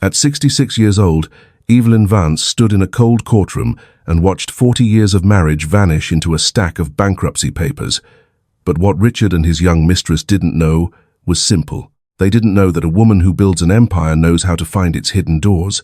At 66 years old, Evelyn Vance stood in a cold courtroom and watched 40 years of marriage vanish into a stack of bankruptcy papers. But what Richard and his young mistress didn't know was simple. They didn't know that a woman who builds an empire knows how to find its hidden doors.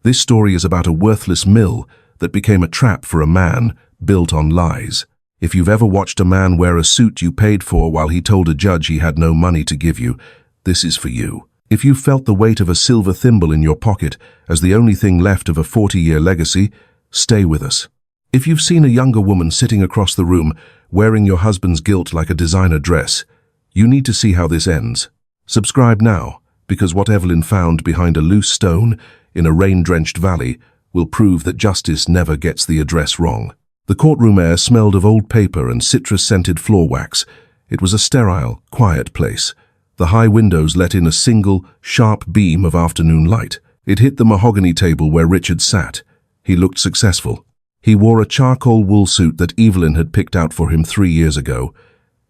This story is about a worthless mill that became a trap for a man built on lies. If you've ever watched a man wear a suit you paid for while he told a judge he had no money to give you, this is for you. If you felt the weight of a silver thimble in your pocket as the only thing left of a 40-year legacy, stay with us. If you've seen a younger woman sitting across the room wearing your husband's guilt like a designer dress, you need to see how this ends. Subscribe now, because what Evelyn found behind a loose stone in a rain-drenched valley will prove that justice never gets the address wrong. The courtroom air smelled of old paper and citrus-scented floor wax. It was a sterile, quiet place. The high windows let in a single, sharp beam of afternoon light. It hit the mahogany table where Richard sat. He looked successful. He wore a charcoal wool suit that Evelyn had picked out for him 3 years ago.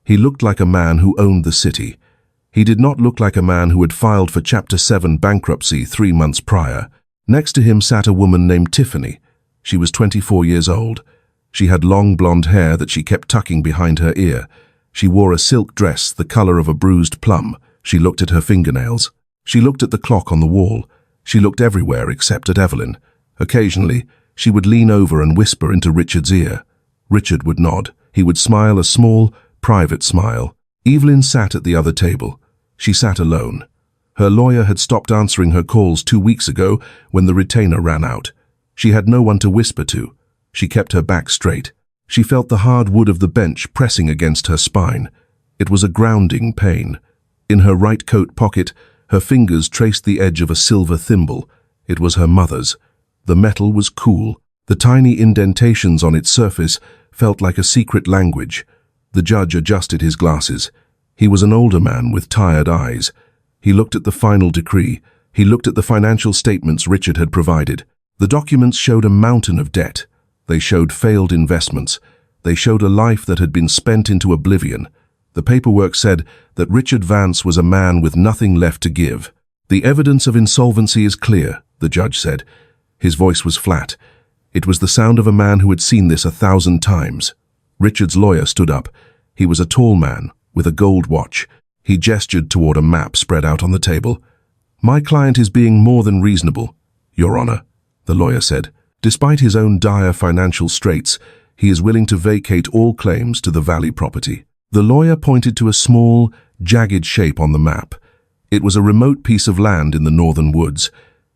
He looked like a man who owned the city. He did not look like a man who had filed for Chapter 7 bankruptcy 3 months prior. Next to him sat a woman named Tiffany. She was 24 years old. She had long blonde hair that she kept tucking behind her ear. She wore a silk dress the color of a bruised plum. She looked at her fingernails. She looked at the clock on the wall. She looked everywhere except at Evelyn. Occasionally, she would lean over and whisper into Richard's ear. Richard would nod. He would smile a small, private smile. Evelyn sat at the other table. She sat alone. Her lawyer had stopped answering her calls 2 weeks ago when the retainer ran out. She had no one to whisper to. She kept her back straight. She felt the hard wood of the bench pressing against her spine. It was a grounding pain. In her right coat pocket, her fingers traced the edge of a silver thimble. It was her mother's. The metal was cool. The tiny indentations on its surface felt like a secret language. The judge adjusted his glasses. He was an older man with tired eyes. He looked at the final decree. He looked at the financial statements Richard had provided. The documents showed a mountain of debt. They showed failed investments. They showed a life that had been spent into oblivion. The paperwork said that Richard Vance was a man with nothing left to give. The evidence of insolvency is clear, the judge said. His voice was flat. It was the sound of a man who had seen this 1,000 times. Richard's lawyer stood up. He was a tall man with a gold watch. He gestured toward a map spread out on the table. "My client is being more than reasonable, Your Honor," the lawyer said. "Despite his own dire financial straits, he is willing to vacate all claims to the Valley property." The lawyer pointed to a small, jagged shape on the map. It was a remote piece of land in the northern woods.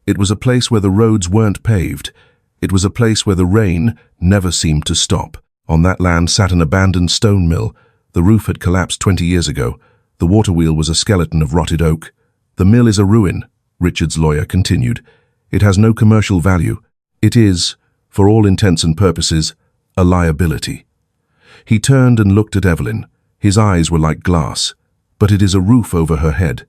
It was a place where the roads weren't paved. It was a place where the rain never seemed to stop. On that land sat an abandoned stone mill. The roof had collapsed 20 years ago. The water wheel was a skeleton of rotted oak. "The mill is a ruin," Richard's lawyer continued. "It has no commercial value. It is, for all intents and purposes, a liability." He turned and looked at Evelyn. His eyes were like glass. "But it is a roof over her head.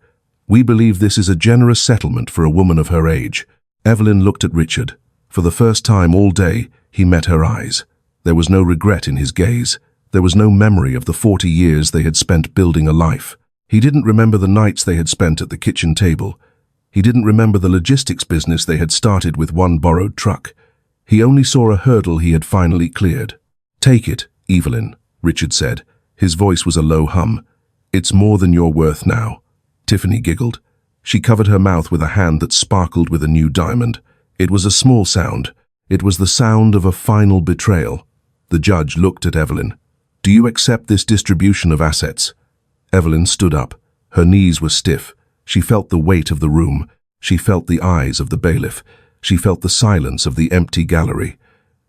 We believe this is a generous settlement for a woman of her age." Evelyn looked at Richard. For the first time all day, he met her eyes. There was no regret in his gaze. There was no memory of the 40 years they had spent building a life. He didn't remember the nights they had spent at the kitchen table. He didn't remember the logistics business they had started with one borrowed truck. He only saw a hurdle he had finally cleared. "Take it, Evelyn," Richard said. His voice was a low hum. "It's more than you're worth now." Tiffany giggled. She covered her mouth with a hand that sparkled with a new diamond. It was a small sound. It was the sound of a final betrayal. The judge looked at Evelyn. "Do you accept this distribution of assets?" Evelyn stood up. Her knees were stiff. She felt the weight of the room. She felt the eyes of the bailiff. She felt the silence of the empty gallery.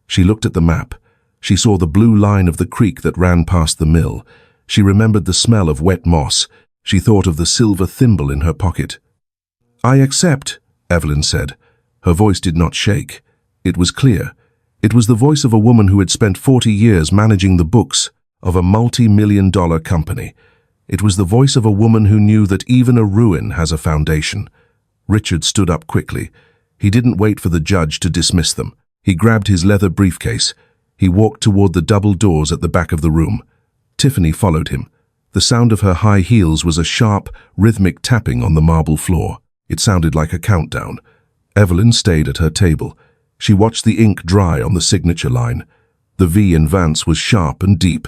She looked at the map. She saw the blue line of the creek that ran past the mill. She remembered the smell of wet moss. She thought of the silver thimble in her pocket. "I accept," Evelyn said. Her voice did not shake. It was clear. It was the voice of a woman who had spent 40 years managing the books of a multi-million-dollar company. It was the voice of a woman who knew that even a ruin has a foundation. Richard stood up quickly. He didn't wait for the judge to dismiss them. He grabbed his leather briefcase. He walked toward the double doors at the back of the room. Tiffany followed him. The sound of her high heels was a sharp, rhythmic tapping on the marble floor. It sounded like a countdown. Evelyn stayed at her table. She watched the ink dry on the signature line. The V in Vance was sharp and deep.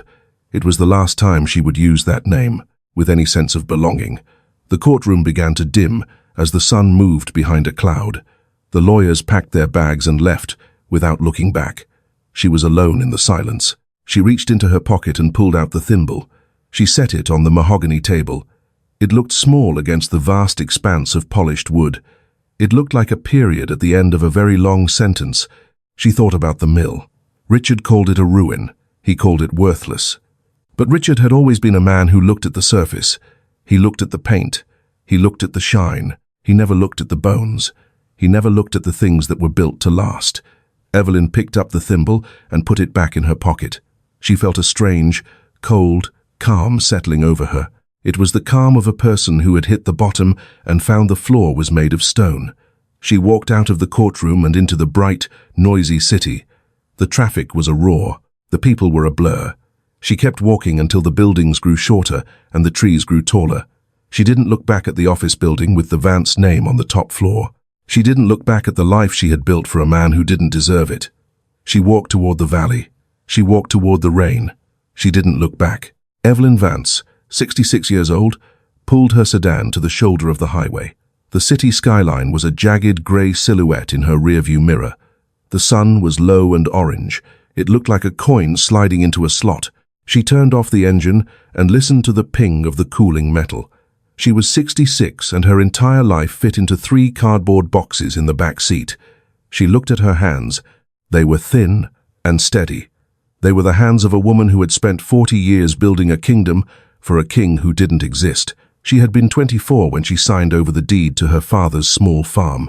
It was the last time she would use that name, with any sense of belonging. The courtroom began to dim as the sun moved behind a cloud. The lawyers packed their bags and left without looking back. She was alone in the silence. She reached into her pocket and pulled out the thimble. She set it on the mahogany table. It looked small against the vast expanse of polished wood. It looked like a period at the end of a very long sentence. She thought about the mill. Richard called it a ruin. He called it worthless. But Richard had always been a man who looked at the surface. He looked at the paint. He looked at the shine. He never looked at the bones. He never looked at the things that were built to last. Evelyn picked up the thimble and put it back in her pocket. She felt a strange, cold, calm settling over her. It was the calm of a person who had hit the bottom and found the floor was made of stone. She walked out of the courtroom and into the bright, noisy city. The traffic was a roar. The people were a blur. She kept walking until the buildings grew shorter and the trees grew taller. She didn't look back at the office building with the Vance name on the top floor. She didn't look back at the life she had built for a man who didn't deserve it. She walked toward the valley. She walked toward the rain. She didn't look back. Evelyn Vance, 66 years old, pulled her sedan to the shoulder of the highway. The city skyline was a jagged grey silhouette in her rearview mirror. The sun was low and orange. It looked like a coin sliding into a slot. She turned off the engine and listened to the ping of the cooling metal. She was 66 and her entire life fit into 3 cardboard boxes in the back seat. She looked at her hands. They were thin and steady. They were the hands of a woman who had spent 40 years building a kingdom for a king who didn't exist. She had been 24 when she signed over the deed to her father's small farm.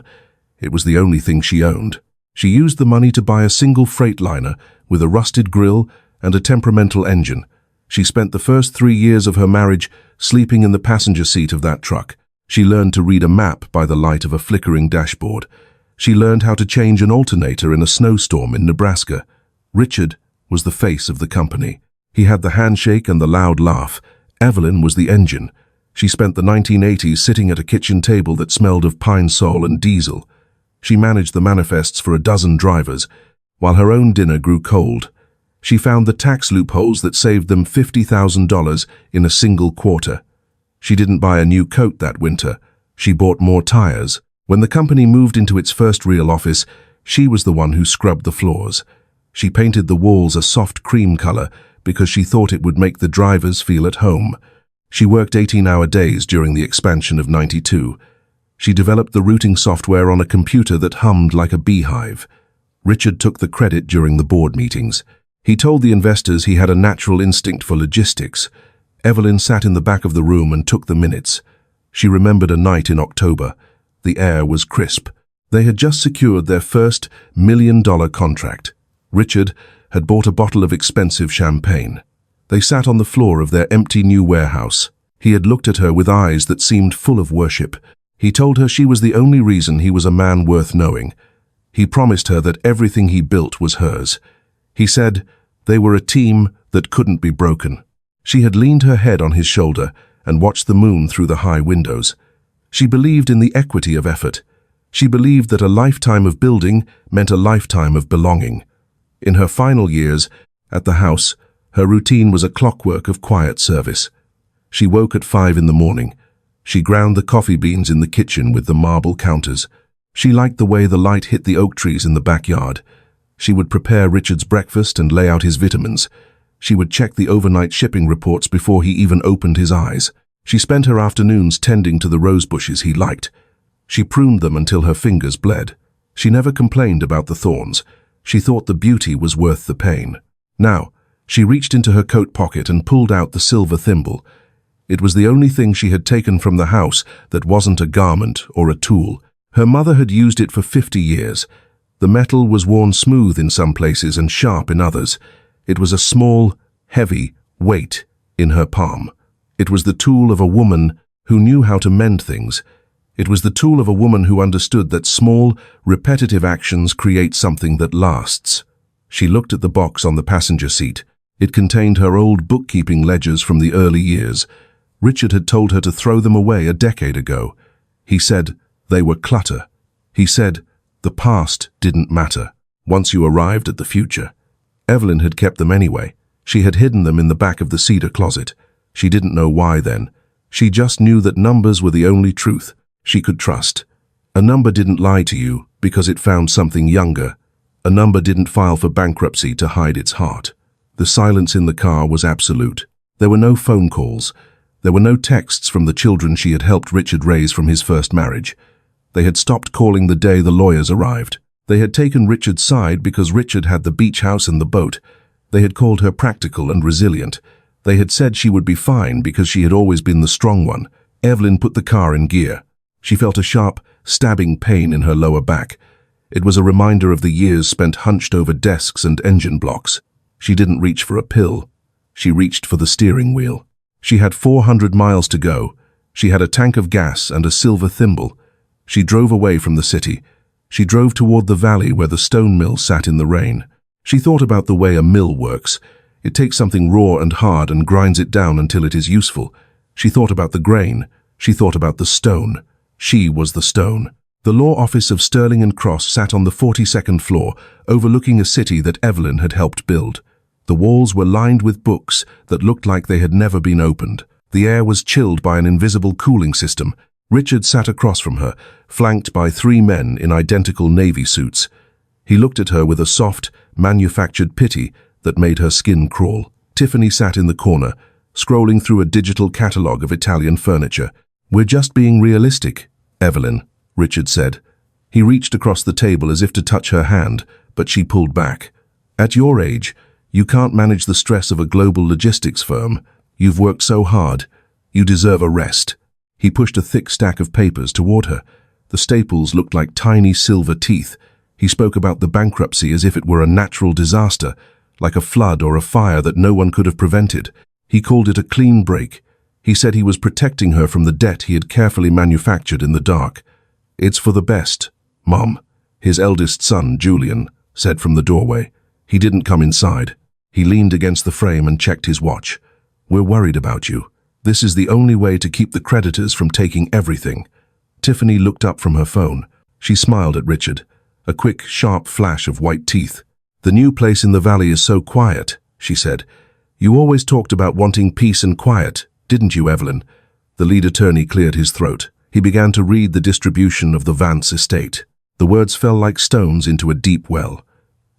It was the only thing she owned. She used the money to buy a single freightliner with a rusted grille and a temperamental engine. She spent the first 3 years of her marriage sleeping in the passenger seat of that truck. She learned to read a map by the light of a flickering dashboard. She learned how to change an alternator in a snowstorm in Nebraska. Richard was the face of the company. He had the handshake and the loud laugh. Evelyn was the engine. She spent the 1980s sitting at a kitchen table that smelled of pine sol and diesel. She managed the manifests for a dozen drivers, while her own dinner grew cold. She found the tax loopholes that saved them $50,000 in a single quarter. She didn't buy a new coat that winter. She bought more tires. When the company moved into its first real office, she was the one who scrubbed the floors. She painted the walls a soft cream color because she thought it would make the drivers feel at home. She worked 18-hour days during the expansion of '92. She developed the routing software on a computer that hummed like a beehive. Richard took the credit during the board meetings. He told the investors he had a natural instinct for logistics. Evelyn sat in the back of the room and took the minutes. She remembered a night in October. The air was crisp. They had just secured their first $1 million contract. Richard had bought a bottle of expensive champagne. They sat on the floor of their empty new warehouse. He had looked at her with eyes that seemed full of worship. He told her she was the only reason he was a man worth knowing. He promised her that everything he built was hers. He said they were a team that couldn't be broken. She had leaned her head on his shoulder and watched the moon through the high windows. She believed in the equity of effort. She believed that a lifetime of building meant a lifetime of belonging. In her final years at the house, her routine was a clockwork of quiet service. She woke at 5 in the morning. She ground the coffee beans in the kitchen with the marble counters. She liked the way the light hit the oak trees in the backyard. She would prepare Richard's breakfast and lay out his vitamins. She would check the overnight shipping reports before he even opened his eyes. She spent her afternoons tending to the rose bushes he liked. She pruned them until her fingers bled. She never complained about the thorns. She thought the beauty was worth the pain. Now, she reached into her coat pocket and pulled out the silver thimble. It was the only thing she had taken from the house that wasn't a garment or a tool. Her mother had used it for 50 years. The metal was worn smooth in some places and sharp in others. It was a small, heavy weight in her palm. It was the tool of a woman who knew how to mend things. It was the tool of a woman who understood that small, repetitive actions create something that lasts. She looked at the box on the passenger seat. It contained her old bookkeeping ledgers from the early years. Richard had told her to throw them away a decade ago. He said they were clutter. He said The past didn't matter. Once you arrived at the future. Evelyn had kept them anyway. She had hidden them in the back of the cedar closet. She didn't know why then. She just knew that numbers were the only truth she could trust. A number didn't lie to you because it found something younger. A number didn't file for bankruptcy to hide its heart. The silence in the car was absolute. There were no phone calls. There were no texts from the children she had helped Richard raise from his first marriage. They had stopped calling the day the lawyers arrived. They had taken Richard's side because Richard had the beach house and the boat. They had called her practical and resilient. They had said she would be fine because she had always been the strong one. Evelyn put the car in gear. She felt a sharp, stabbing pain in her lower back. It was a reminder of the years spent hunched over desks and engine blocks. She didn't reach for a pill. She reached for the steering wheel. She had 400 miles to go. She had a tank of gas and a silver thimble. She drove away from the city. She drove toward the valley where the stone mill sat in the rain. She thought about the way a mill works. It takes something raw and hard and grinds it down until it is useful. She thought about the grain. She thought about the stone. She was the stone. The law office of Sterling and Cross sat on the 42nd floor, overlooking a city that Evelyn had helped build. The walls were lined with books that looked like they had never been opened. The air was chilled by an invisible cooling system. Richard sat across from her, flanked by 3 men in identical navy suits. He looked at her with a soft, manufactured pity that made her skin crawl. Tiffany sat in the corner, scrolling through a digital catalogue of Italian furniture. "We're just being realistic, Evelyn," Richard said. He reached across the table as if to touch her hand, but she pulled back. "At your age, you can't manage the stress of a global logistics firm. You've worked so hard. You deserve a rest." He pushed a thick stack of papers toward her. The staples looked like tiny silver teeth. He spoke about the bankruptcy as if it were a natural disaster, like a flood or a fire that no one could have prevented. He called it a clean break. He said he was protecting her from the debt he had carefully manufactured in the dark. "It's for the best, Mom," his eldest son, Julian, said from the doorway. He didn't come inside. He leaned against the frame and checked his watch. "We're worried about you. This is the only way to keep the creditors from taking everything." Tiffany looked up from her phone. She smiled at Richard, a quick, sharp flash of white teeth. "The new place in the valley is so quiet," she said. "You always talked about wanting peace and quiet, didn't you, Evelyn?" The lead attorney cleared his throat. He began to read the distribution of the Vance estate. The words fell like stones into a deep well.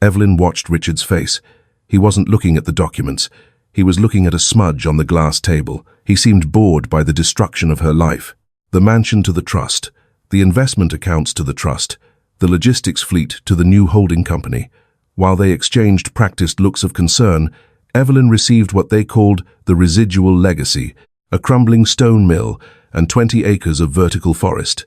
Evelyn watched Richard's face. He wasn't looking at the documents. He was looking at a smudge on the glass table. He seemed bored by the destruction of her life. The mansion to the trust, the investment accounts to the trust, the logistics fleet to the new holding company. While they exchanged practiced looks of concern, Evelyn received what they called the residual legacy, a crumbling stone mill and 20 acres of vertical forest.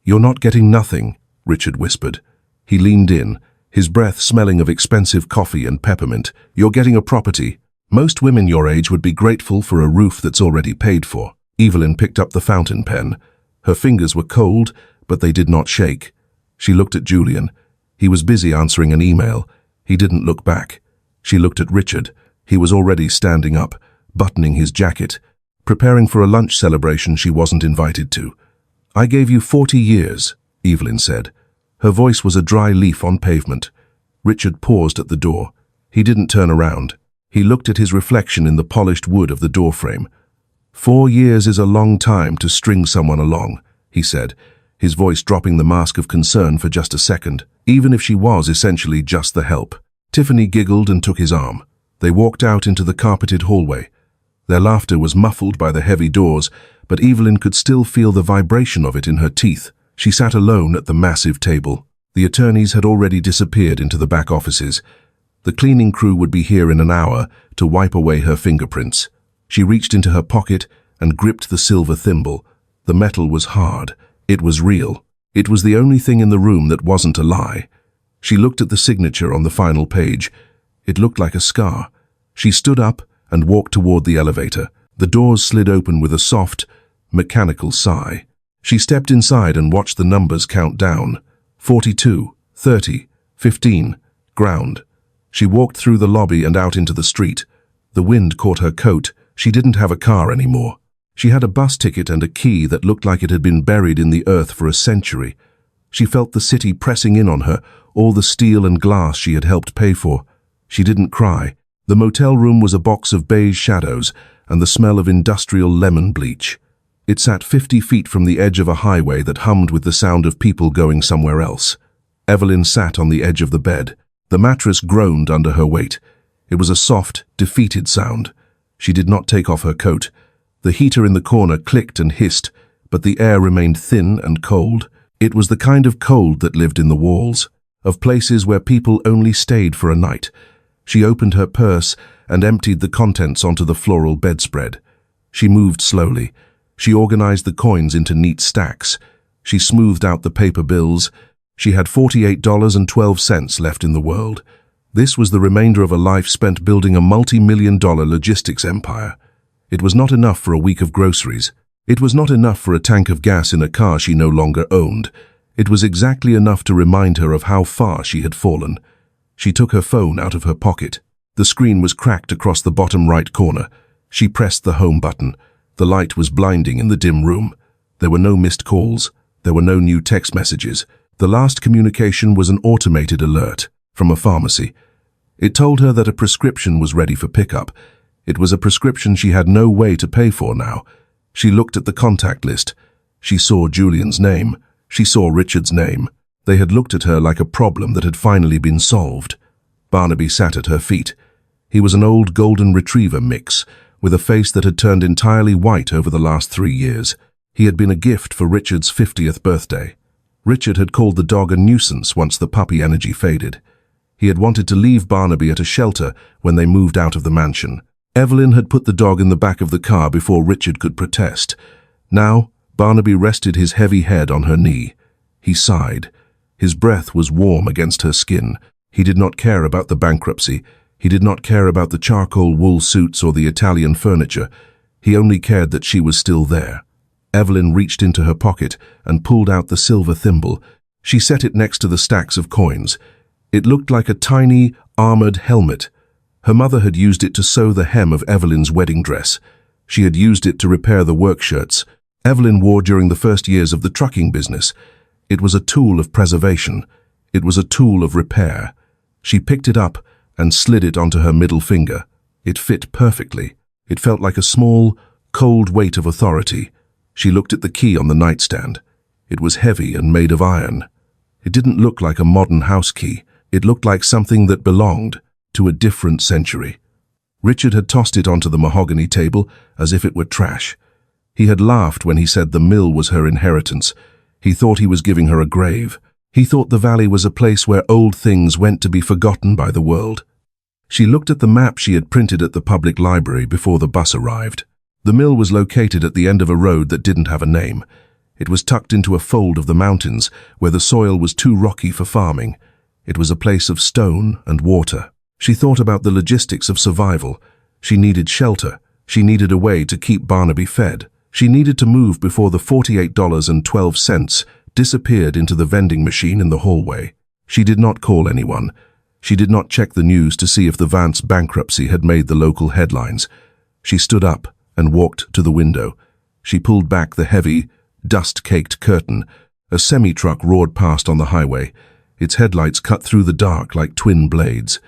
"You're not getting nothing," Richard whispered. He leaned in, his breath smelling of expensive coffee and peppermint. "You're getting a property. Most women your age would be grateful for a roof that's already paid for." Evelyn picked up the fountain pen. Her fingers were cold, but they did not shake. She looked at Julian. He was busy answering an email. He didn't look back. She looked at Richard. He was already standing up, buttoning his jacket, preparing for a lunch celebration she wasn't invited to. "I gave you 40 years, Evelyn said. Her voice was a dry leaf on pavement. Richard paused at the door. He didn't turn around. He looked at his reflection in the polished wood of the doorframe. 4 years is a long time to string someone along, he said, his voice dropping the mask of concern for just a second, even if she was essentially just the help. Tiffany giggled and took his arm. They walked out into the carpeted hallway. Their laughter was muffled by the heavy doors, but Evelyn could still feel the vibration of it in her teeth. She sat alone at the massive table. The attorneys had already disappeared into the back offices. The cleaning crew would be here in an hour to wipe away her fingerprints. She reached into her pocket and gripped the silver thimble. The metal was hard. It was real. It was the only thing in the room that wasn't a lie. She looked at the signature on the final page. It looked like a scar. She stood up and walked toward the elevator. The doors slid open with a soft, mechanical sigh. She stepped inside and watched the numbers count down. 42, 30, 15, ground. She walked through the lobby and out into the street. The wind caught her coat. She didn't have a car anymore. She had a bus ticket and a key that looked like it had been buried in the earth for a century. She felt the city pressing in on her, all the steel and glass she had helped pay for. She didn't cry. The motel room was a box of beige shadows and the smell of industrial lemon bleach. It sat 50 feet from the edge of a highway that hummed with the sound of people going somewhere else. Evelyn sat on the edge of the bed. The mattress groaned under her weight. It was a soft, defeated sound. She did not take off her coat. The heater in the corner clicked and hissed, but the air remained thin and cold. It was the kind of cold that lived in the walls, of places where people only stayed for a night. She opened her purse and emptied the contents onto the floral bedspread. She moved slowly. She organized the coins into neat stacks. She smoothed out the paper bills. She had $48.12 left in the world. This was the remainder of a life spent building a multi-million-dollar logistics empire. It was not enough for a week of groceries. It was not enough for a tank of gas in a car she no longer owned. It was exactly enough to remind her of how far she had fallen. She took her phone out of her pocket. The screen was cracked across the bottom right corner. She pressed the home button. The light was blinding in the dim room. There were no missed calls. There were no new text messages. The last communication was an automated alert from a pharmacy. It told her that a prescription was ready for pickup. It was a prescription she had no way to pay for now. She looked at the contact list. She saw Julian's name. She saw Richard's name. They had looked at her like a problem that had finally been solved. Barnaby sat at her feet. He was an old golden retriever mix, with a face that had turned entirely white over the last 3 years. He had been a gift for Richard's 50th birthday. Richard had called the dog a nuisance once the puppy energy faded. He had wanted to leave Barnaby at a shelter when they moved out of the mansion. Evelyn had put the dog in the back of the car before Richard could protest. Now, Barnaby rested his heavy head on her knee. He sighed. His breath was warm against her skin. He did not care about the bankruptcy. He did not care about the charcoal wool suits or the Italian furniture. He only cared that she was still there. Evelyn reached into her pocket and pulled out the silver thimble. She set it next to the stacks of coins. It looked like a tiny, armored helmet. Her mother had used it to sew the hem of Evelyn's wedding dress. She had used it to repair the work shirts Evelyn wore during the first years of the trucking business. It was a tool of preservation. It was a tool of repair. She picked it up and slid it onto her middle finger. It fit perfectly. It felt like a small, cold weight of authority. She looked at the key on the nightstand. It was heavy and made of iron. It didn't look like a modern house key. It looked like something that belonged to a different century. Richard had tossed it onto the mahogany table as if it were trash. He had laughed when he said the mill was her inheritance. He thought he was giving her a grave. He thought the valley was a place where old things went to be forgotten by the world. She looked at the map she had printed at the public library before the bus arrived. The mill was located at the end of a road that didn't have a name. It was tucked into a fold of the mountains where the soil was too rocky for farming. It was a place of stone and water. She thought about the logistics of survival. She needed shelter. She needed a way to keep Barnaby fed. She needed to move before the $48.12 disappeared into the vending machine in the hallway. She did not call anyone. She did not check the news to see if the Vance bankruptcy had made the local headlines. She stood up and walked to the window. She pulled back the heavy, dust-caked curtain. A semi-truck roared past on the highway. Its headlights cut through the dark like twin blades.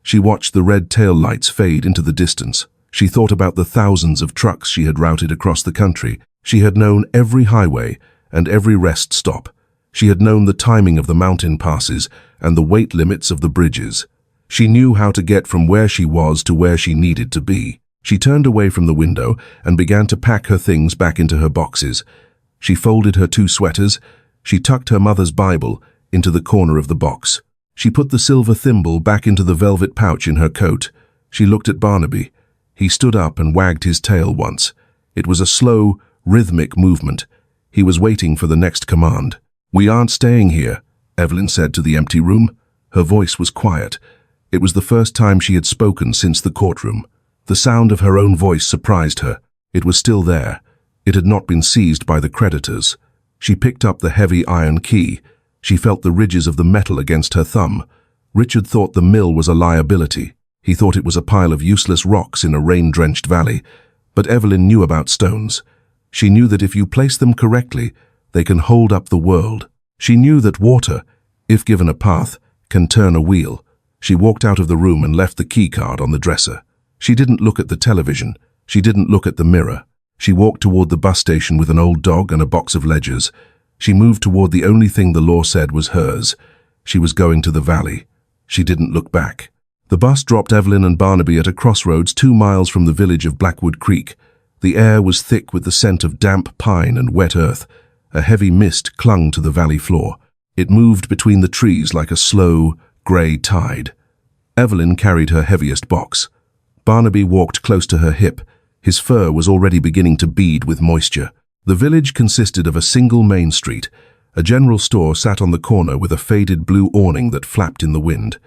She watched the red tail lights fade into the distance. She thought about the thousands of trucks she had routed across the country. She had known every highway and every rest stop. She had known the timing of the mountain passes and the weight limits of the bridges. She knew how to get from where she was to where she needed to be. She turned away from the window and began to pack her things back into her boxes. She folded her 2 sweaters. She tucked her mother's Bible into the corner of the box. She put the silver thimble back into the velvet pouch in her coat. She looked at Barnaby. He stood up and wagged his tail once. It was a slow, rhythmic movement. He was waiting for the next command. "We aren't staying here," Evelyn said to the empty room. Her voice was quiet. It was the first time she had spoken since the courtroom. The sound of her own voice surprised her. It was still there. It had not been seized by the creditors. She picked up the heavy iron key. She felt the ridges of the metal against her thumb. Richard thought the mill was a liability. He thought it was a pile of useless rocks in a rain-drenched valley. But Evelyn knew about stones. She knew that if you place them correctly, they can hold up the world. She knew that water, if given a path, can turn a wheel. She walked out of the room and left the keycard on the dresser. She didn't look at the television. She didn't look at the mirror. She walked toward the bus station with an old dog and a box of ledgers. She moved toward the only thing the law said was hers. She was going to the valley. She didn't look back. The bus dropped Evelyn and Barnaby at a crossroads 2 miles from the village of Blackwood Creek. The air was thick with the scent of damp pine and wet earth. A heavy mist clung to the valley floor. It moved between the trees like a slow, grey tide. Evelyn carried her heaviest box. Barnaby walked close to her hip. His fur was already beginning to bead with moisture. The village consisted of a single main street. A general store sat on the corner with a faded blue awning that flapped in the wind.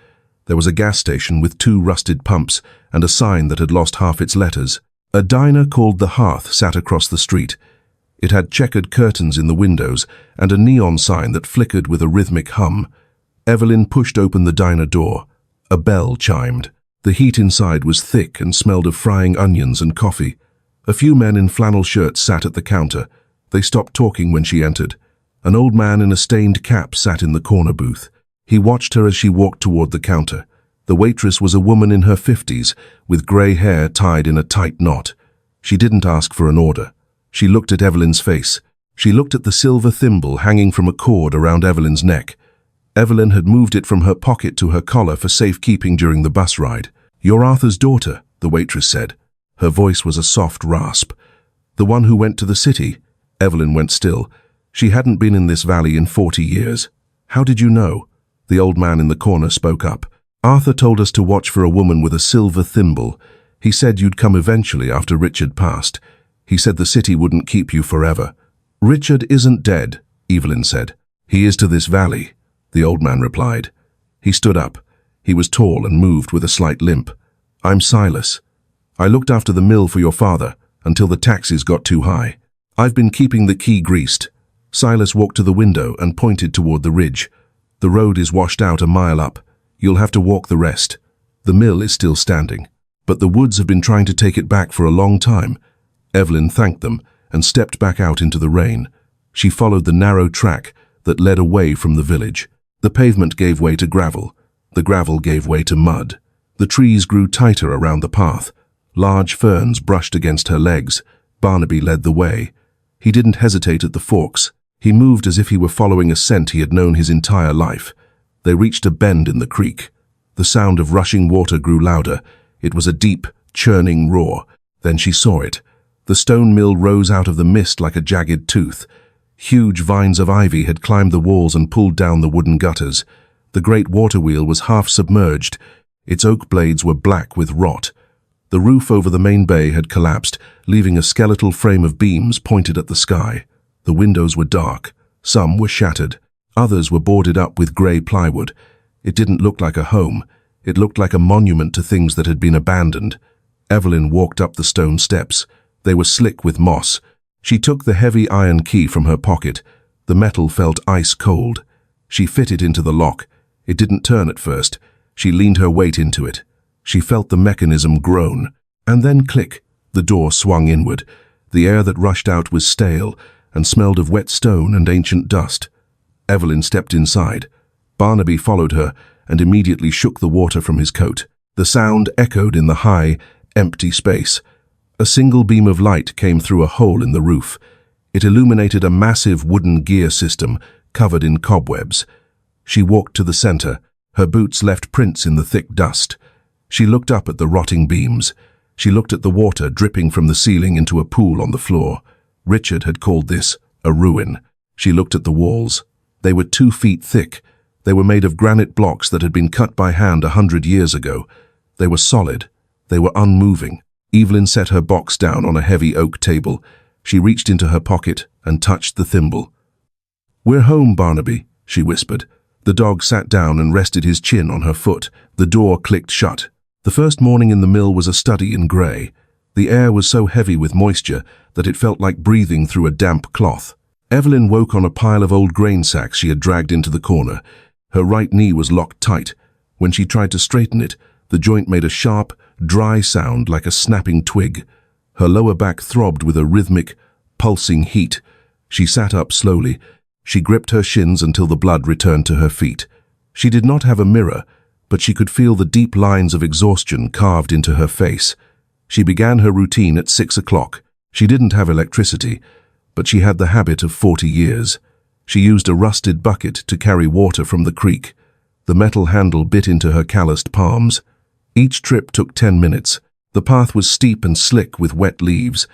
There was a gas station with 2 rusted pumps and a sign that had lost half its letters. A diner called The Hearth sat across the street. It had checkered curtains in the windows and a neon sign that flickered with a rhythmic hum. Evelyn pushed open the diner door. A bell chimed. The heat inside was thick and smelled of frying onions and coffee. A few men in flannel shirts sat at the counter. They stopped talking when she entered. An old man in a stained cap sat in the corner booth. He watched her as she walked toward the counter. The waitress was a woman in her 50s, with grey hair tied in a tight knot. She didn't ask for an order. She looked at Evelyn's face. She looked at the silver thimble hanging from a cord around Evelyn's neck. Evelyn had moved it from her pocket to her collar for safekeeping during the bus ride. "You're Arthur's daughter," the waitress said. Her voice was a soft rasp. "The one who went to the city?" Evelyn went still. She hadn't been in this valley in 40 years. "How did you know?" The old man in the corner spoke up. "Arthur told us to watch for a woman with a silver thimble. He said you'd come eventually after Richard passed. He said the city wouldn't keep you forever." "Richard isn't dead," Evelyn said. "He is to this valley," the old man replied. He stood up. He was tall and moved with a slight limp. "I'm Silas. I looked after the mill for your father until the taxes got too high. I've been keeping the key greased." Silas walked to the window and pointed toward the ridge. "The road is washed out a mile up. You'll have to walk the rest. The mill is still standing, but the woods have been trying to take it back for a long time." Evelyn thanked them and stepped back out into the rain. She followed the narrow track that led away from the village. The pavement gave way to gravel. The gravel gave way to mud. The trees grew tighter around the path. Large ferns brushed against her legs. Barnaby led the way. He didn't hesitate at the forks. He moved as if he were following a scent he had known his entire life. They reached a bend in the creek. The sound of rushing water grew louder. It was a deep, churning roar. Then she saw it. The stone mill rose out of the mist like a jagged tooth. Huge vines of ivy had climbed the walls and pulled down the wooden gutters. The great water wheel was half submerged. Its oak blades were black with rot. The roof over the main bay had collapsed, leaving a skeletal frame of beams pointed at the sky. The windows were dark. Some were shattered. Others were boarded up with grey plywood. It didn't look like a home. It looked like a monument to things that had been abandoned. Evelyn walked up the stone steps. They were slick with moss. She took the heavy iron key from her pocket. The metal felt ice cold. She fit it into the lock. It didn't turn at first. She leaned her weight into it. She felt the mechanism groan. And then click. The door swung inward. The air that rushed out was stale and smelled of wet stone and ancient dust. Evelyn stepped inside. Barnaby followed her and immediately shook the water from his coat. The sound echoed in the high, empty space. A single beam of light came through a hole in the roof. It illuminated a massive wooden gear system covered in cobwebs. She walked to the center. Her boots left prints in the thick dust. She looked up at the rotting beams. She looked at the water dripping from the ceiling into a pool on the floor. Richard had called this a ruin. She looked at the walls. They were 2 feet thick. They were made of granite blocks that had been cut by hand 100 years ago. They were solid. They were unmoving. Evelyn set her box down on a heavy oak table. She reached into her pocket and touched the thimble. "We're home, Barnaby," she whispered. The dog sat down and rested his chin on her foot. The door clicked shut. The first morning in the mill was a study in grey. The air was so heavy with moisture that it felt like breathing through a damp cloth. Evelyn woke on a pile of old grain sacks she had dragged into the corner. Her right knee was locked tight. When she tried to straighten it, the joint made a sharp, dry sound like a snapping twig. Her lower back throbbed with a rhythmic, pulsing heat. She sat up slowly. She gripped her shins until the blood returned to her feet. She did not have a mirror, but she could feel the deep lines of exhaustion carved into her face. She began her routine at 6 o'clock. She didn't have electricity, but she had the habit of 40 years. She used a rusted bucket to carry water from the creek. The metal handle bit into her calloused palms. Each trip took 10 minutes. The path was steep and slick with wet leaves.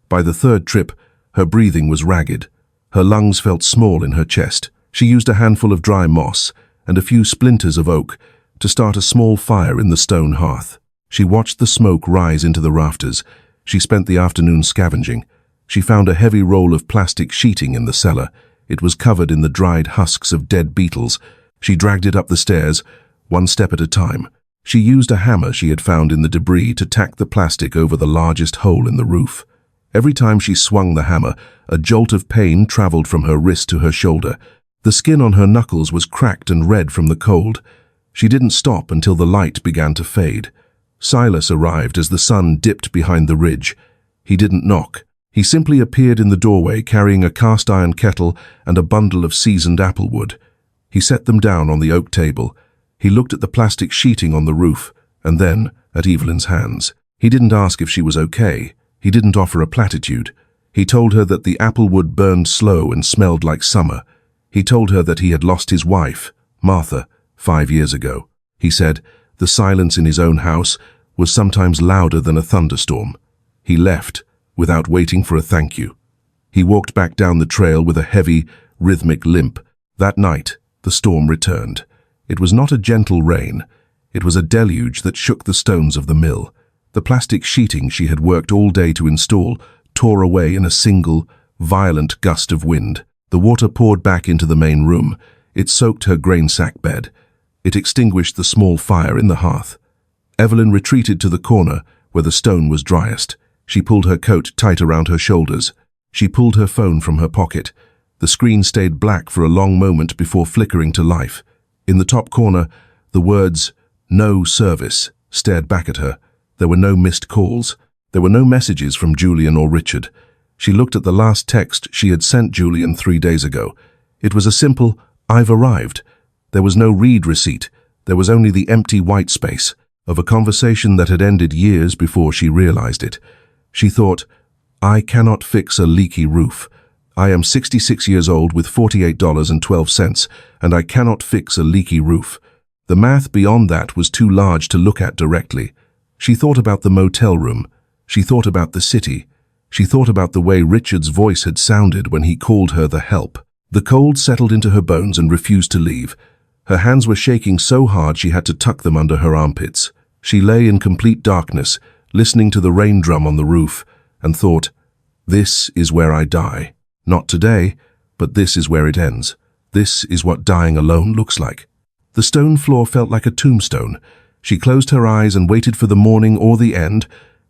By the third trip, her breathing was ragged. Her lungs felt small in her chest. She used a handful of dry moss and a few splinters of oak to start a small fire in the stone hearth. She watched the smoke rise into the rafters. She spent the afternoon scavenging. She found a heavy roll of plastic sheeting in the cellar. It was covered in the dried husks of dead beetles. She dragged it up the stairs, one step at a time. She used a hammer she had found in the debris to tack the plastic over the largest hole in the roof. Every time she swung the hammer, a jolt of pain traveled from her wrist to her shoulder. The skin on her knuckles was cracked and red from the cold. She didn't stop until the light began to fade. Silas arrived as the sun dipped behind the ridge. He didn't knock. He simply appeared in the doorway carrying a cast-iron kettle and a bundle of seasoned applewood. He set them down on the oak table. He looked at the plastic sheeting on the roof, and then at Evelyn's hands. He didn't ask if she was okay. He didn't offer a platitude. He told her that the applewood burned slow and smelled like summer. He told her that he had lost his wife, Martha, 5 years ago. He said the silence in his own house was sometimes louder than a thunderstorm. He left without waiting for a thank you. He walked back down the trail with a heavy, rhythmic limp. That night, the storm returned. It was not a gentle rain. It was a deluge that shook the stones of the mill. The plastic sheeting she had worked all day to install tore away in a single, violent gust of wind. The water poured back into the main room. It soaked her grain sack bed. It extinguished the small fire in the hearth. Evelyn retreated to the corner where the stone was driest. She pulled her coat tight around her shoulders. She pulled her phone from her pocket. The screen stayed black for a long moment before flickering to life. In the top corner, the words, "No service," stared back at her. There were no missed calls. There were no messages from Julian or Richard. She looked at the last text she had sent Julian 3 days ago. It was a simple, "I've arrived." There was no read receipt. There was only the empty white space of a conversation that had ended years before she realized it. She thought, "I cannot fix a leaky roof. I am 66 years old with $48.12, and I cannot fix a leaky roof." The math beyond that was too large to look at directly. She thought about the motel room. She thought about the city. She thought about the way Richard's voice had sounded when he called her the help. The cold settled into her bones and refused to leave. Her hands were shaking so hard she had to tuck them under her armpits. She lay in complete darkness, listening to the rain drum on the roof, and thought, "This is where I die. Not today, but this is where it ends. This is what dying alone looks like." The stone floor felt like a tombstone. She closed her eyes and waited for the morning or the end,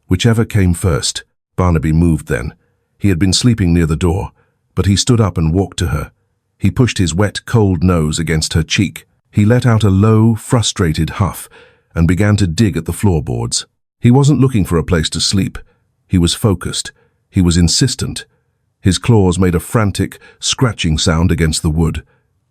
whichever came first. Barnaby moved then. He had been sleeping near the door, but he stood up and walked to her. He pushed his wet, cold nose against her cheek. He let out a low, frustrated huff and began to dig at the floorboards. He wasn't looking for a place to sleep. He was focused. He was insistent. His claws made a frantic, scratching sound against the wood.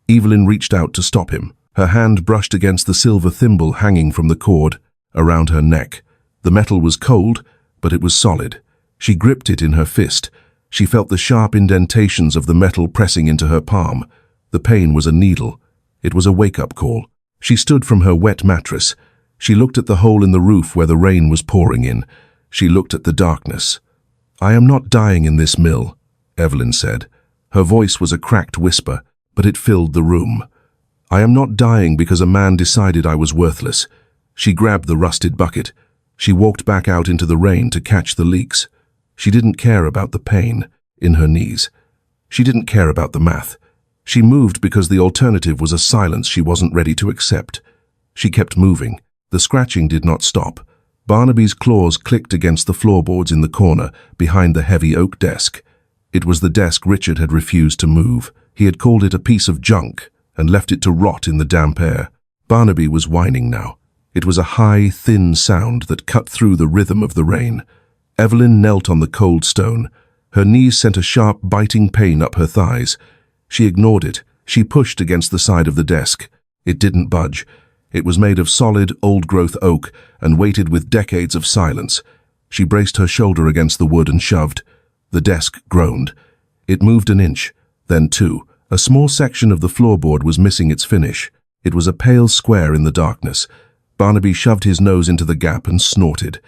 Evelyn reached out to stop him. Her hand brushed against the silver thimble hanging from the cord around her neck. The metal was cold, but it was solid. She gripped it in her fist. She felt the sharp indentations of the metal pressing into her palm. The pain was a needle. It was a wake-up call. She stood from her wet mattress. She looked at the hole in the roof where the rain was pouring in. She looked at the darkness. "I am not dying in this mill," Evelyn said. Her voice was a cracked whisper, but it filled the room. "I am not dying because a man decided I was worthless." She grabbed the rusted bucket. She walked back out into the rain to catch the leaks. She didn't care about the pain in her knees. She didn't care about the math. She moved because the alternative was a silence she wasn't ready to accept. She kept moving. The scratching did not stop. Barnaby's claws clicked against the floorboards in the corner behind the heavy oak desk. It was the desk Richard had refused to move. He had called it a piece of junk and left it to rot in the damp air. Barnaby was whining now. It was a high, thin sound that cut through the rhythm of the rain. Evelyn knelt on the cold stone. Her knees sent a sharp, biting pain up her thighs. She ignored it. She pushed against the side of the desk. It didn't budge. It was made of solid, old-growth oak and weighted with decades of silence. She braced her shoulder against the wood and shoved. The desk groaned. It moved an inch, then two. A small section of the floorboard was missing its finish. It was a pale square in the darkness. Barnaby shoved his nose into the gap and snorted.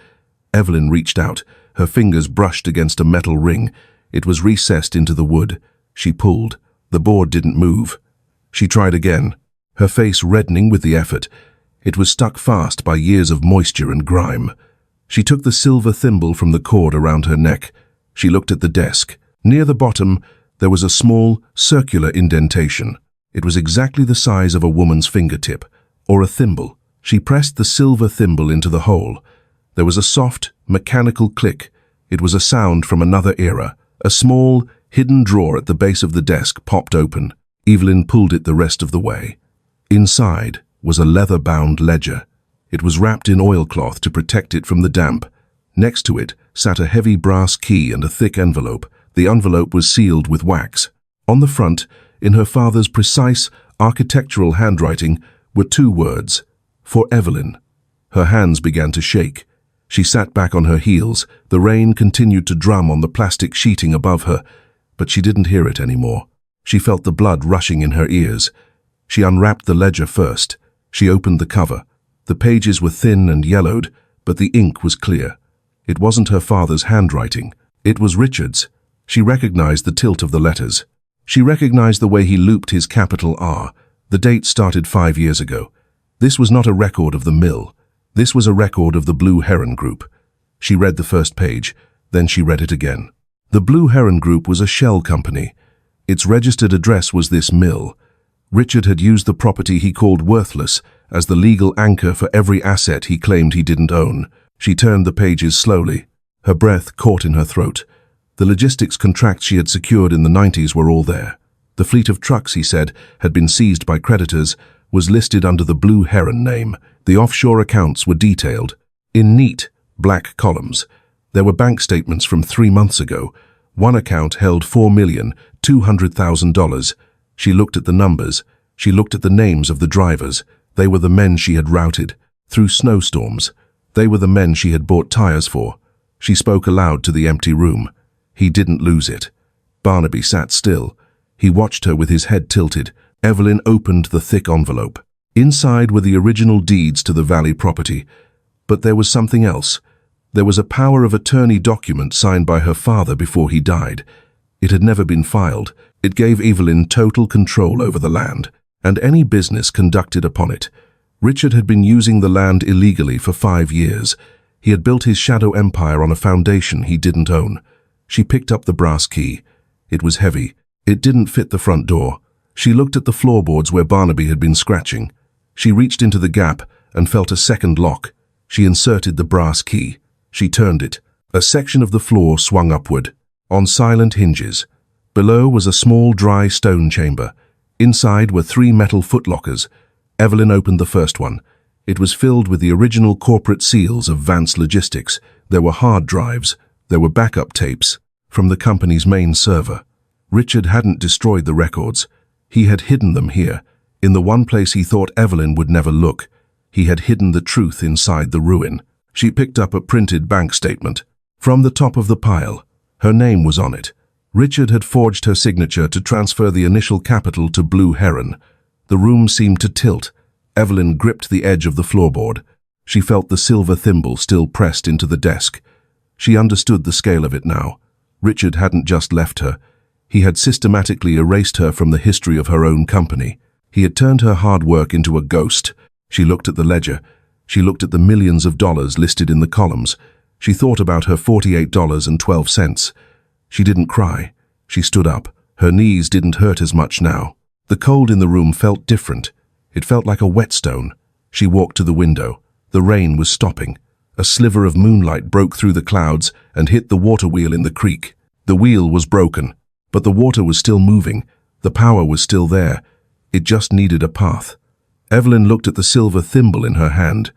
Evelyn reached out. Her fingers brushed against a metal ring. It was recessed into the wood. She pulled. The board didn't move. She tried again, her face reddening with the effort. It was stuck fast by years of moisture and grime. She took the silver thimble from the cord around her neck. She looked at the desk. Near the bottom, there was a small, circular indentation. It was exactly the size of a woman's fingertip, or a thimble. She pressed the silver thimble into the hole. There was a soft, mechanical click. It was a sound from another era. A small, hidden drawer at the base of the desk popped open. Evelyn pulled it the rest of the way. Inside was a leather-bound ledger. It was wrapped in oilcloth to protect it from the damp. Next to it sat a heavy brass key and a thick envelope. The envelope was sealed with wax. On the front, in her father's precise, architectural handwriting, were two words: "For Evelyn." Her hands began to shake. She sat back on her heels. The rain continued to drum on the plastic sheeting above her, but she didn't hear it anymore. She felt the blood rushing in her ears. She unwrapped the ledger first. She opened the cover. The pages were thin and yellowed, but the ink was clear. It wasn't her father's handwriting. It was Richard's. She recognized the tilt of the letters. She recognized the way he looped his capital R. The date started 5 years ago. This was not a record of the mill. This was a record of the Blue Heron Group. She read the first page, then she read it again. The Blue Heron Group was a shell company. Its registered address was this mill. Richard had used the property he called worthless as the legal anchor for every asset he claimed he didn't own. She turned the pages slowly. Her breath caught in her throat. The logistics contracts she had secured in the 90s were all there. The fleet of trucks, he said, had been seized by creditors, was listed under the Blue Heron name. The offshore accounts were detailed, in neat, black columns. There were bank statements from 3 months ago. One account held $4,200,000. She looked at the numbers. She looked at the names of the drivers. They were the men she had routed through snowstorms. They were the men she had bought tires for. She spoke aloud to the empty room. He didn't lose it. Barnaby sat still. He watched her with his head tilted. Evelyn opened the thick envelope. Inside were the original deeds to the Valley property. But there was something else. There was a power of attorney document signed by her father before he died. It had never been filed. It gave Evelyn total control over the land and any business conducted upon it. Richard had been using the land illegally for 5 years. He had built his shadow empire on a foundation he didn't own. She picked up the brass key. It was heavy. It didn't fit the front door. She looked at the floorboards where Barnaby had been scratching. She reached into the gap and felt a second lock. She inserted the brass key. She turned it. A section of the floor swung upward, on silent hinges. Below was a small, dry stone chamber. Inside were 3 metal footlockers. Evelyn opened the first one. It was filled with the original corporate seals of Vance Logistics. There were hard drives. There were backup tapes from the company's main server. Richard hadn't destroyed the records. He had hidden them here, in the one place he thought Evelyn would never look. He had hidden the truth inside the ruin. She picked up a printed bank statement. From the top of the pile, her name was on it. Richard had forged her signature to transfer the initial capital to Blue Heron. The room seemed to tilt. Evelyn gripped the edge of the floorboard. She felt the silver thimble still pressed into the desk. She understood the scale of it now. Richard hadn't just left her. He had systematically erased her from the history of her own company. He had turned her hard work into a ghost. She looked at the ledger. She looked at the millions of dollars listed in the columns. She thought about her $48.12. She didn't cry. She stood up. Her knees didn't hurt as much now. The cold in the room felt different. It felt like a whetstone. She walked to the window. The rain was stopping. A sliver of moonlight broke through the clouds and hit the water wheel in the creek. The wheel was broken, but the water was still moving. The power was still there. It just needed a path. Evelyn looked at the silver thimble in her hand.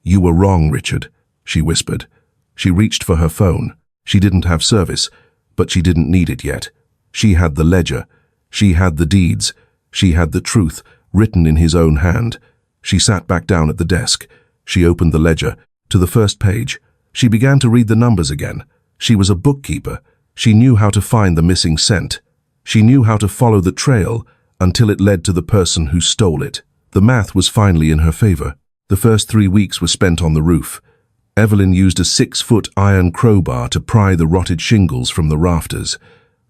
"You were wrong, Richard," she whispered. She reached for her phone. She didn't have service, but she didn't need it yet. She had the ledger. She had the deeds. She had the truth, written in his own hand. She sat back down at the desk. She opened the ledger. To the first page. She began to read the numbers again. She was a bookkeeper. She knew how to find the missing cent. She knew how to follow the trail until it led to the person who stole it. The math was finally in her favor. The first 3 weeks were spent on the roof. Evelyn used a 6-foot iron crowbar to pry the rotted shingles from the rafters.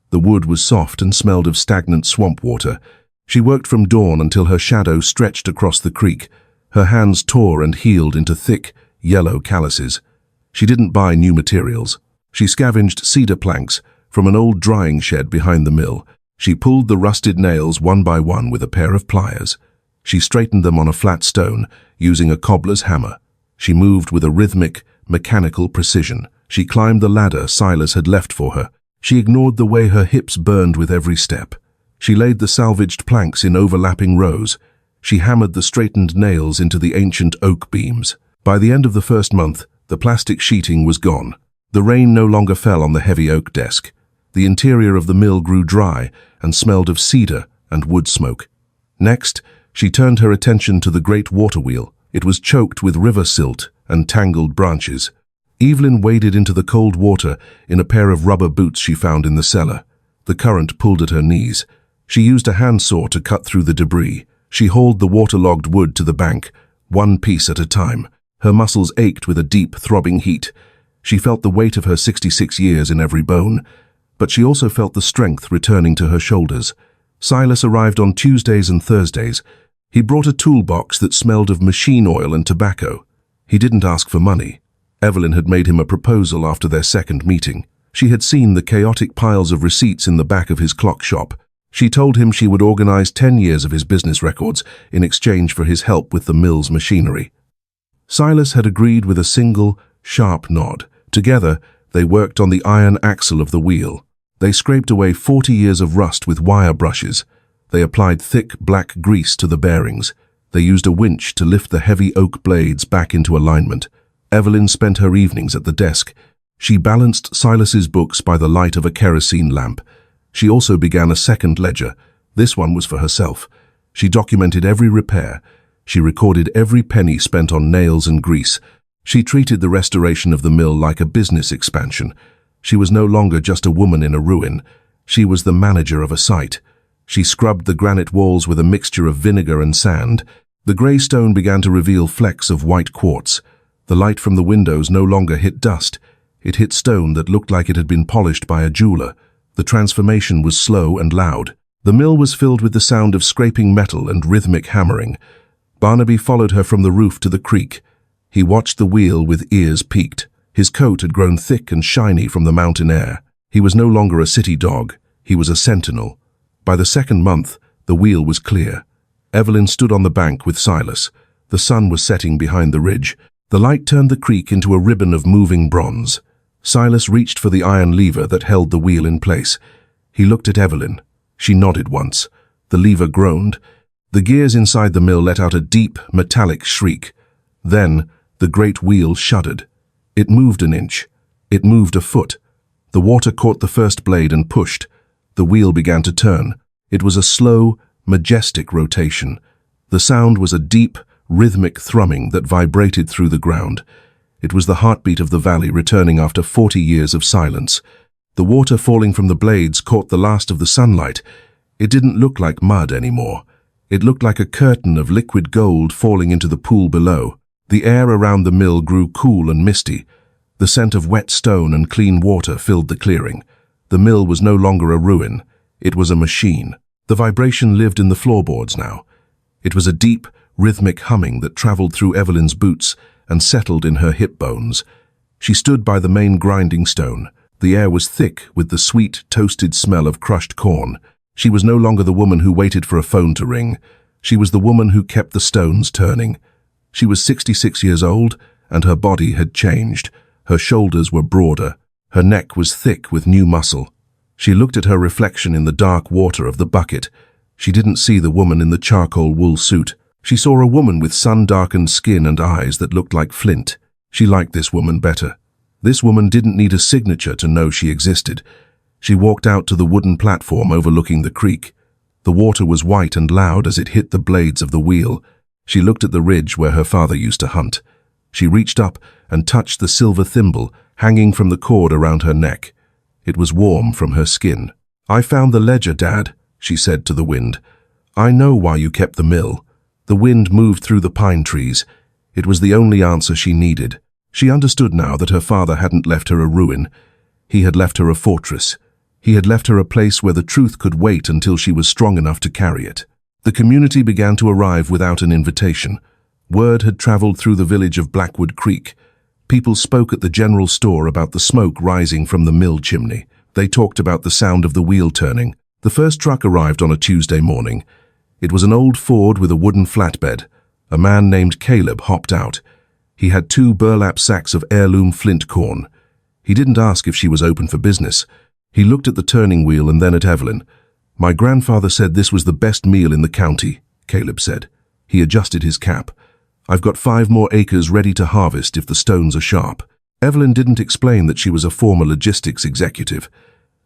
The wood was soft and smelled of stagnant swamp water. She worked from dawn until her shadow stretched across the creek. Her hands tore and healed into thick, yellow calluses. She didn't buy new materials. She scavenged cedar planks from an old drying shed behind the mill. She pulled the rusted nails one by one with a pair of pliers. She straightened them on a flat stone, using a cobbler's hammer. She moved with a rhythmic, mechanical precision. She climbed the ladder Silas had left for her. She ignored the way her hips burned with every step. She laid the salvaged planks in overlapping rows. She hammered the straightened nails into the ancient oak beams. By the end of the first month, the plastic sheeting was gone. The rain no longer fell on the heavy oak desk. The interior of the mill grew dry and smelled of cedar and wood smoke. Next, she turned her attention to the great water wheel. It was choked with river silt and tangled branches. Evelyn waded into the cold water in a pair of rubber boots she found in the cellar. The current pulled at her knees. She used a handsaw to cut through the debris. She hauled the waterlogged wood to the bank, one piece at a time. Her muscles ached with a deep, throbbing heat. She felt the weight of her 66 years in every bone, but she also felt the strength returning to her shoulders. Silas arrived on Tuesdays and Thursdays. He brought a toolbox that smelled of machine oil and tobacco. He didn't ask for money. Evelyn had made him a proposal after their second meeting. She had seen the chaotic piles of receipts in the back of his clock shop. She told him she would organize 10 years of his business records in exchange for his help with the mill's machinery. Silas had agreed with a single, sharp nod. Together, they worked on the iron axle of the wheel. They scraped away 40 years of rust with wire brushes. They applied thick, black grease to the bearings. They used a winch to lift the heavy oak blades back into alignment. Evelyn spent her evenings at the desk. She balanced Silas's books by the light of a kerosene lamp. She also began a second ledger. This one was for herself. She documented every repair. She recorded every penny spent on nails and grease. She treated the restoration of the mill like a business expansion. She was no longer just a woman in a ruin. She was the manager of a site. She scrubbed the granite walls with a mixture of vinegar and sand. The grey stone began to reveal flecks of white quartz. The light from the windows no longer hit dust. It hit stone that looked like it had been polished by a jeweler. The transformation was slow and loud. The mill was filled with the sound of scraping metal and rhythmic hammering. Barnaby followed her from the roof to the creek. He watched the wheel with ears peaked. His coat had grown thick and shiny from the mountain air. He was no longer a city dog. He was a sentinel. By the second month, the wheel was clear. Evelyn stood on the bank with Silas. The sun was setting behind the ridge. The light turned the creek into a ribbon of moving bronze. Silas reached for the iron lever that held the wheel in place. He looked at Evelyn. She nodded once. The lever groaned. The gears inside the mill let out a deep, metallic shriek. Then, the great wheel shuddered. It moved an inch. It moved a foot. The water caught the first blade and pushed. The wheel began to turn. It was a slow, majestic rotation. The sound was a deep, rhythmic thrumming that vibrated through the ground. It was the heartbeat of the valley returning after 40 years of silence. The water falling from the blades caught the last of the sunlight. It didn't look like mud anymore. It looked like a curtain of liquid gold falling into the pool below. The air around the mill grew cool and misty. The scent of wet stone and clean water filled the clearing. The mill was no longer a ruin. It was a machine. The vibration lived in the floorboards now. It was a deep, rhythmic humming that traveled through Evelyn's boots and settled in her hip bones. She stood by the main grinding stone. The air was thick with the sweet, toasted smell of crushed corn. She was no longer the woman who waited for a phone to ring. She was the woman who kept the stones turning. She was 66 years old, and her body had changed. Her shoulders were broader. Her neck was thick with new muscle. She looked at her reflection in the dark water of the bucket. She didn't see the woman in the charcoal wool suit. She saw a woman with sun-darkened skin and eyes that looked like flint. She liked this woman better. This woman didn't need a signature to know she existed. She walked out to the wooden platform overlooking the creek. The water was white and loud as it hit the blades of the wheel. She looked at the ridge where her father used to hunt. She reached up and touched the silver thimble hanging from the cord around her neck. It was warm from her skin. "I found the ledger, Dad," she said to the wind. "I know why you kept the mill." The wind moved through the pine trees. It was the only answer she needed. She understood now that her father hadn't left her a ruin. He had left her a fortress. He had left her a place where the truth could wait until she was strong enough to carry it. The community began to arrive without an invitation. Word had traveled through the village of Blackwood Creek. People spoke at the general store about the smoke rising from the mill chimney. They talked about the sound of the wheel turning. The first truck arrived on a Tuesday morning. It was an old Ford with a wooden flatbed. A man named Caleb hopped out. He had 2 burlap sacks of heirloom flint corn. He didn't ask if she was open for business. He looked at the turning wheel and then at Evelyn. "My grandfather said this was the best meal in the county," Caleb said. He adjusted his cap. "I've got 5 more acres ready to harvest if the stones are sharp." Evelyn didn't explain that she was a former logistics executive.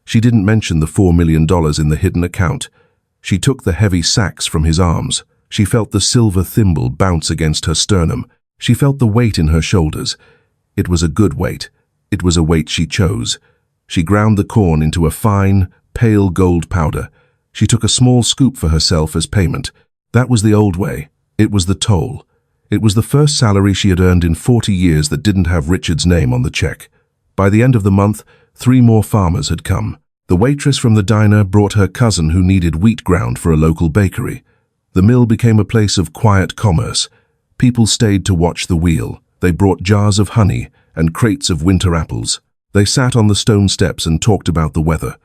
She didn't mention the $4 million in the hidden account. She took the heavy sacks from his arms. She felt the silver thimble bounce against her sternum. She felt the weight in her shoulders. It was a good weight. It was a weight she chose. She ground the corn into a fine, pale gold powder. She took a small scoop for herself as payment. That was the old way. It was the toll. It was the first salary she had earned in 40 years that didn't have Richard's name on the check. By the end of the month, 3 more farmers had come. The waitress from the diner brought her cousin who needed wheat ground for a local bakery. The mill became a place of quiet commerce. People stayed to watch the wheel. They brought jars of honey and crates of winter apples. They sat on the stone steps and talked about the weather.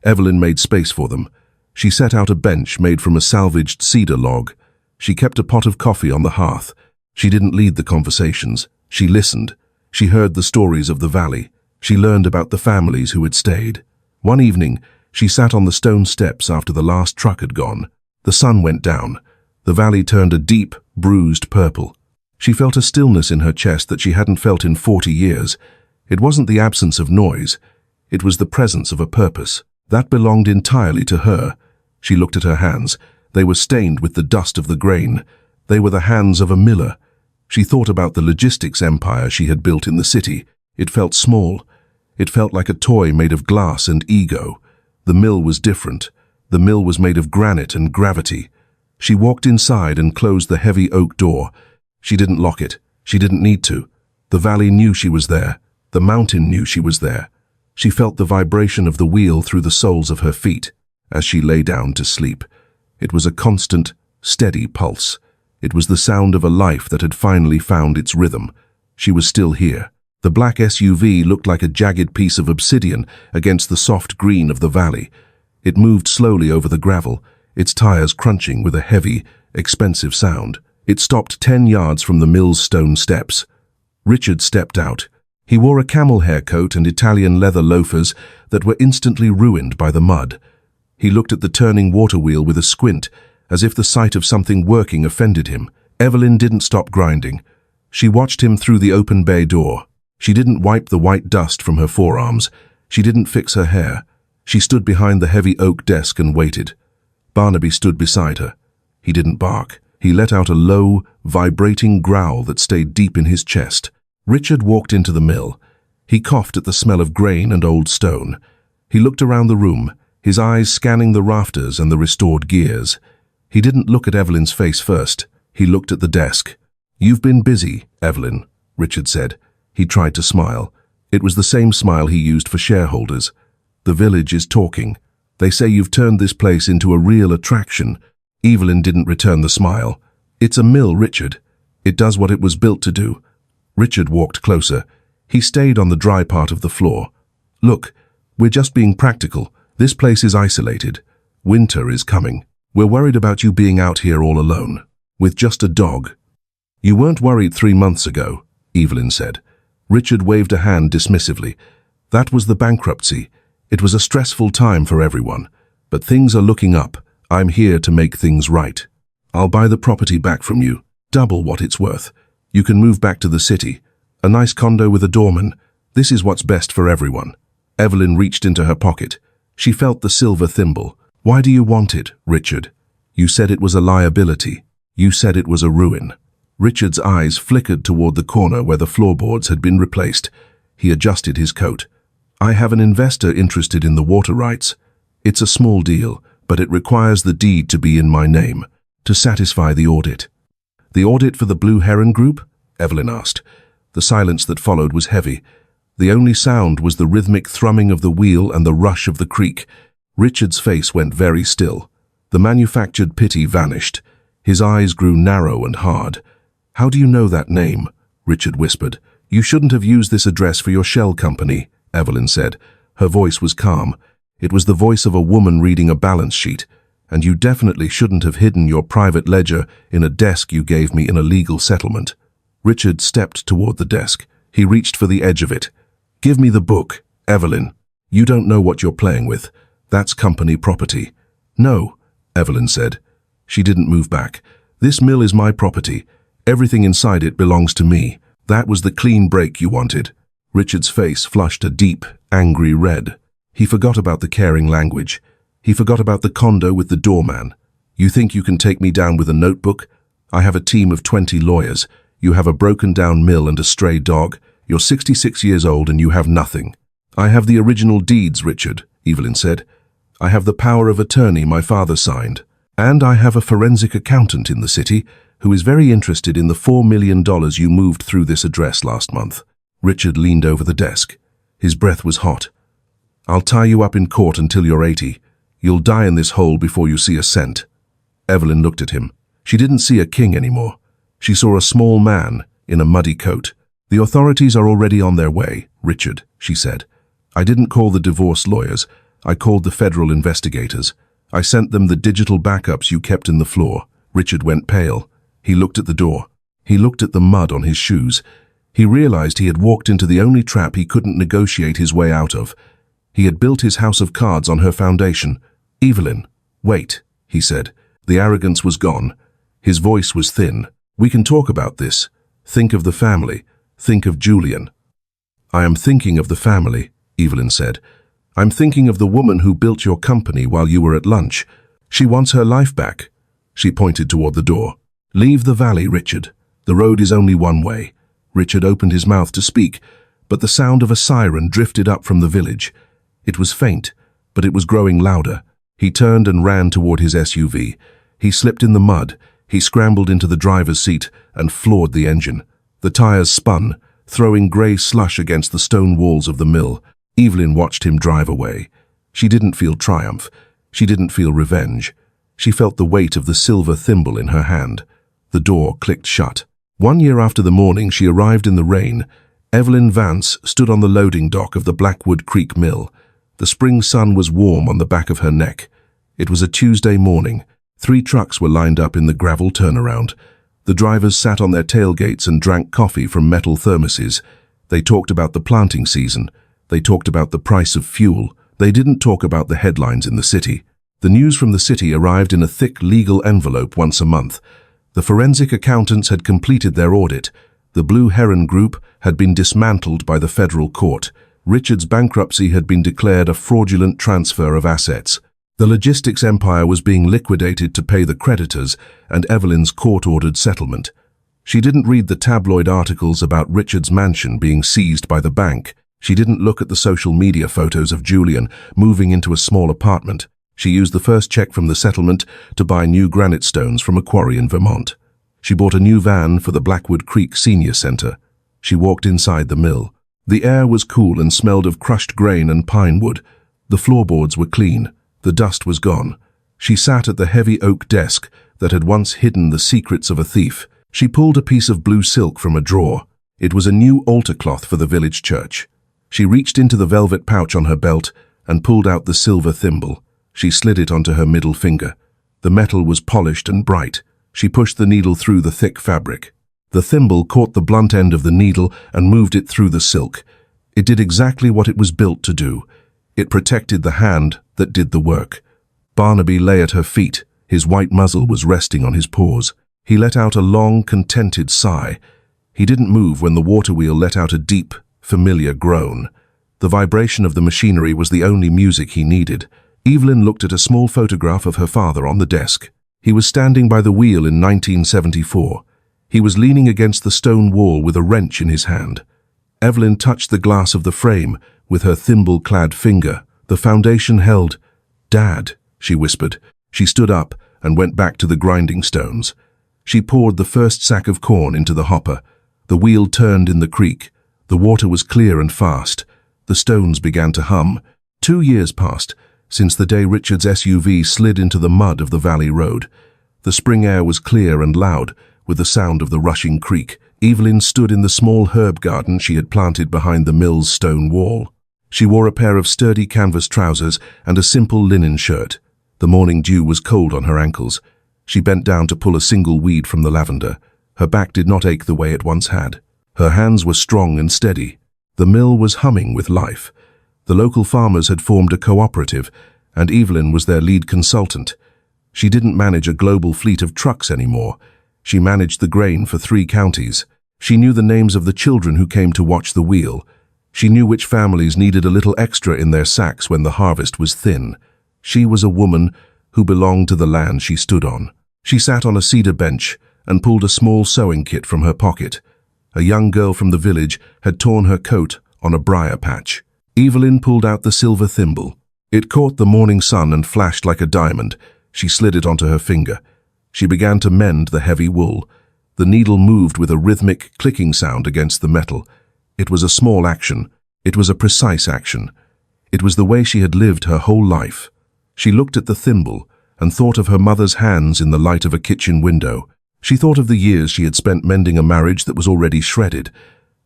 Evelyn made space for them. She set out a bench made from a salvaged cedar log. She kept a pot of coffee on the hearth. She didn't lead the conversations. She listened. She heard the stories of the valley. She learned about the families who had stayed. One evening, she sat on the stone steps after the last truck had gone. The sun went down. The valley turned a deep, bruised purple. She felt a stillness in her chest that she hadn't felt in 40 years. It wasn't the absence of noise. It was the presence of a purpose. That belonged entirely to her. She looked at her hands. They were stained with the dust of the grain. They were the hands of a miller. She thought about the logistics empire she had built in the city. It felt small. It felt like a toy made of glass and ego. The mill was different. The mill was made of granite and gravity. She walked inside and closed the heavy oak door. She didn't lock it. She didn't need to. The valley knew she was there. The mountain knew she was there. She felt the vibration of the wheel through the soles of her feet as she lay down to sleep. It was a constant, steady pulse. It was the sound of a life that had finally found its rhythm. She was still here. The black SUV looked like a jagged piece of obsidian against the soft green of the valley. It moved slowly over the gravel, its tires crunching with a heavy, expensive sound. It stopped 10 yards from the mill's stone steps. Richard stepped out. He wore a camel hair coat and Italian leather loafers that were instantly ruined by the mud. He looked at the turning water wheel with a squint, as if the sight of something working offended him. Evelyn didn't stop grinding. She watched him through the open bay door. She didn't wipe the white dust from her forearms. She didn't fix her hair. She stood behind the heavy oak desk and waited. Barnaby stood beside her. He didn't bark. He let out a low, vibrating growl that stayed deep in his chest. Richard walked into the mill. He coughed at the smell of grain and old stone. He looked around the room, his eyes scanning the rafters and the restored gears. He didn't look at Evelyn's face first. He looked at the desk. "You've been busy, Evelyn," Richard said. He tried to smile. It was the same smile he used for shareholders. "The village is talking. They say you've turned this place into a real attraction." Evelyn didn't return the smile. "It's a mill, Richard. It does what it was built to do." Richard walked closer. He stayed on the dry part of the floor. "Look, we're just being practical. This place is isolated. Winter is coming. We're worried about you being out here all alone, with just a dog." "You weren't worried 3 months ago," Evelyn said. Richard waved a hand dismissively. "That was the bankruptcy. It was a stressful time for everyone. But things are looking up. I'm here to make things right. I'll buy the property back from you, double what it's worth. You can move back to the city. A nice condo with a doorman. This is what's best for everyone." Evelyn reached into her pocket. She felt the silver thimble. Why do you want it, Richard? You said it was a liability. You said it was a ruin. Richard's eyes flickered toward the corner where the floorboards had been replaced. He adjusted his coat. I have an investor interested in the water rights. It's a small deal, but it requires the deed to be in my name, to satisfy the audit. The audit for the Blue Heron Group? Evelyn asked. The silence that followed was heavy. The only sound was the rhythmic thrumming of the wheel and the rush of the creek. Richard's face went very still. The manufactured pity vanished. His eyes grew narrow and hard. How do you know that name? Richard whispered. You shouldn't have used this address for your shell company, Evelyn said. Her voice was calm. It was the voice of a woman reading a balance sheet. And you definitely shouldn't have hidden your private ledger in a desk you gave me in a legal settlement. Richard stepped toward the desk. He reached for the edge of it. Give me the book, Evelyn. You don't know what you're playing with. That's company property. No, Evelyn said. She didn't move back. This mill is my property. Everything inside it belongs to me. That was the clean break you wanted. Richard's face flushed a deep, angry red. He forgot about the caring language. He forgot about the condo with the doorman. You think you can take me down with a notebook? I have a team of 20 lawyers. You have a broken-down mill and a stray dog. You're 66 years old and you have nothing. I have the original deeds, Richard, Evelyn said. I have the power of attorney my father signed. And I have a forensic accountant in the city who is very interested in the $4 million you moved through this address last month. Richard leaned over the desk. His breath was hot. I'll tie you up in court until you're 80. You'll die in this hole before you see a cent. Evelyn looked at him. She didn't see a king anymore. She saw a small man in a muddy coat. The authorities are already on their way, Richard, she said. I didn't call the divorce lawyers. I called the federal investigators. I sent them the digital backups you kept in the floor. Richard went pale. He looked at the door. He looked at the mud on his shoes. He realized he had walked into the only trap he couldn't negotiate his way out of. He had built his house of cards on her foundation. Evelyn, wait, he said. The arrogance was gone. His voice was thin. We can talk about this. Think of the family. Think of Julian. I am thinking of the family, Evelyn said. I'm thinking of the woman who built your company while you were at lunch. She wants her life back. She pointed toward the door. Leave the valley, Richard. The road is only one way. Richard opened his mouth to speak, but the sound of a siren drifted up from the village. It was faint, but it was growing louder. He turned and ran toward his SUV. He slipped in the mud. He scrambled into the driver's seat and floored the engine. The tires spun, throwing grey slush against the stone walls of the mill. Evelyn watched him drive away. She didn't feel triumph. She didn't feel revenge. She felt the weight of the silver thimble in her hand. The door clicked shut. 1 year after the morning she arrived in the rain, Evelyn Vance stood on the loading dock of the Blackwood Creek Mill. The spring sun was warm on the back of her neck. It was a Tuesday morning. 3 trucks were lined up in the gravel turnaround. The drivers sat on their tailgates and drank coffee from metal thermoses. They talked about the planting season. They talked about the price of fuel. They didn't talk about the headlines in the city. The news from the city arrived in a thick legal envelope once a month. The forensic accountants had completed their audit. The Blue Heron Group had been dismantled by the federal court. Richard's bankruptcy had been declared a fraudulent transfer of assets. The logistics empire was being liquidated to pay the creditors and Evelyn's court-ordered settlement. She didn't read the tabloid articles about Richard's mansion being seized by the bank. She didn't look at the social media photos of Julian moving into a small apartment. She used the first check from the settlement to buy new granite stones from a quarry in Vermont. She bought a new van for the Blackwood Creek Senior Center. She walked inside the mill. The air was cool and smelled of crushed grain and pine wood. The floorboards were clean. The dust was gone. She sat at the heavy oak desk that had once hidden the secrets of a thief. She pulled a piece of blue silk from a drawer. It was a new altar cloth for the village church. She reached into the velvet pouch on her belt and pulled out the silver thimble. She slid it onto her middle finger. The metal was polished and bright. She pushed the needle through the thick fabric. The thimble caught the blunt end of the needle and moved it through the silk. It did exactly what it was built to do. It protected the hand that did the work. Barnaby lay at her feet. His white muzzle was resting on his paws. He let out a long, contented sigh. He didn't move when the water wheel let out a deep, familiar groan. The vibration of the machinery was the only music he needed. Evelyn looked at a small photograph of her father on the desk. He was standing by the wheel in 1974. He was leaning against the stone wall with a wrench in his hand. Evelyn touched the glass of the frame with her thimble-clad finger. The foundation held. "Dad," she whispered. She stood up and went back to the grinding stones. She poured the first sack of corn into the hopper. The wheel turned in the creek. The water was clear and fast. The stones began to hum. 2 years passed since the day Richard's SUV slid into the mud of the valley road. The spring air was clear and loud with the sound of the rushing creek. Evelyn stood in the small herb garden she had planted behind the mill's stone wall. She wore a pair of sturdy canvas trousers and a simple linen shirt. The morning dew was cold on her ankles. She bent down to pull a single weed from the lavender. Her back did not ache the way it once had. Her hands were strong and steady. The mill was humming with life. The local farmers had formed a cooperative, and Evelyn was their lead consultant. She didn't manage a global fleet of trucks anymore. She managed the grain for 3 counties. She knew the names of the children who came to watch the wheel. She knew which families needed a little extra in their sacks when the harvest was thin. She was a woman who belonged to the land she stood on. She sat on a cedar bench and pulled a small sewing kit from her pocket. A young girl from the village had torn her coat on a briar patch. Evelyn pulled out the silver thimble. It caught the morning sun and flashed like a diamond. She slid it onto her finger. She began to mend the heavy wool. The needle moved with a rhythmic clicking sound against the metal. It was a small action. It was a precise action. It was the way she had lived her whole life. She looked at the thimble and thought of her mother's hands in the light of a kitchen window. She thought of the years she had spent mending a marriage that was already shredded.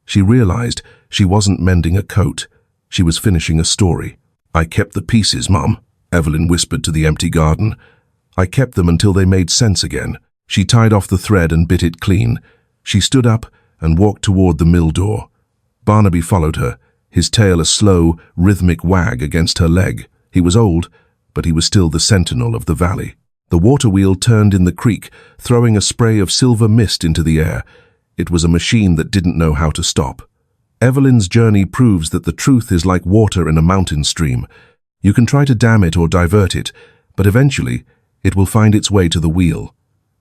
She realized she wasn't mending a coat. She was finishing a story. "I kept the pieces, Mum," Evelyn whispered to the empty garden. "I kept them until they made sense again." She tied off the thread and bit it clean. She stood up and walked toward the mill door. Barnaby followed her, his tail a slow, rhythmic wag against her leg. He was old, but he was still the sentinel of the valley. The water wheel turned in the creek, throwing a spray of silver mist into the air. It was a machine that didn't know how to stop. Evelyn's journey proves that the truth is like water in a mountain stream. You can try to dam it or divert it, but eventually it will find its way to the wheel.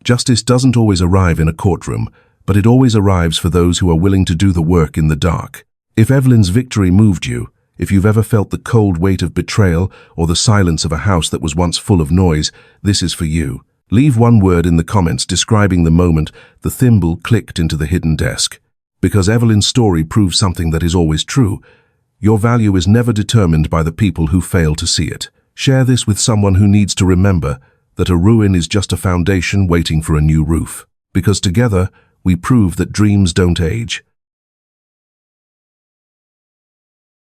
Justice doesn't always arrive in a courtroom, but it always arrives for those who are willing to do the work in the dark. If Evelyn's victory moved you, if you've ever felt the cold weight of betrayal or the silence of a house that was once full of noise, this is for you. Leave one word in the comments describing the moment the thimble clicked into the hidden desk. Because Evelyn's story proves something that is always true. Your value is never determined by the people who fail to see it. Share this with someone who needs to remember that a ruin is just a foundation waiting for a new roof. Because together, we prove that dreams don't age.